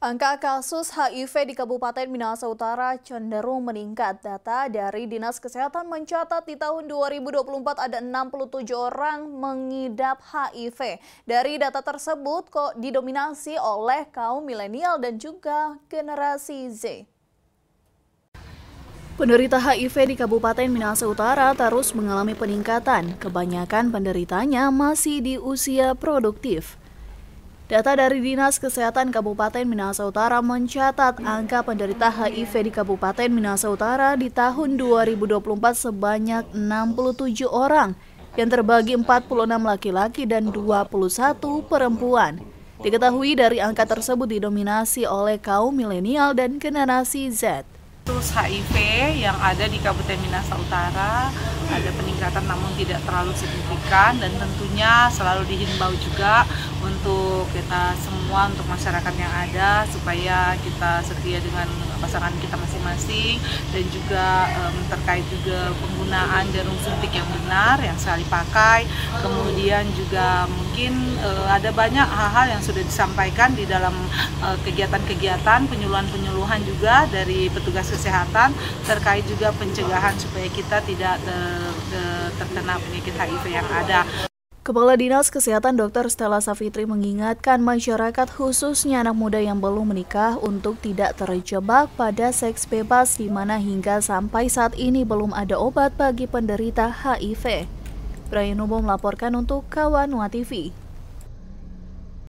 Angka kasus HIV di Kabupaten Minahasa Utara cenderung meningkat. Data dari Dinas Kesehatan mencatat di tahun 2024 ada 67 orang mengidap HIV. Dari data tersebut kok didominasi oleh kaum milenial dan juga generasi Z. Penderita HIV di Kabupaten Minahasa Utara terus mengalami peningkatan. Kebanyakan penderitanya masih di usia produktif. Data dari Dinas Kesehatan Kabupaten Minahasa Utara mencatat angka penderita HIV di Kabupaten Minahasa Utara di tahun 2024 sebanyak 67 orang, yang terbagi 46 laki-laki dan 21 perempuan. Diketahui dari angka tersebut didominasi oleh kaum milenial dan generasi Z. Kasus HIV yang ada di Kabupaten Minahasa Utara ada peningkatan namun tidak terlalu signifikan, dan tentunya selalu dihimbau juga untuk kita semua, untuk masyarakat yang ada, supaya kita setia dengan pasangan kita masing-masing, dan juga terkait juga penggunaan jarum suntik yang benar, yang sekali pakai. Kemudian juga mungkin ada banyak hal-hal yang sudah disampaikan di dalam kegiatan-kegiatan penyuluhan juga dari petugas kesehatan terkait juga pencegahan supaya kita tidak terkena penyakit HIV yang ada. Kepala Dinas Kesehatan Dr. Stella Safitri mengingatkan masyarakat, khususnya anak muda yang belum menikah, untuk tidak terjebak pada seks bebas, di mana hingga sampai saat ini belum ada obat bagi penderita HIV. Brian Nubo melaporkan untuk Kawan Wa TV.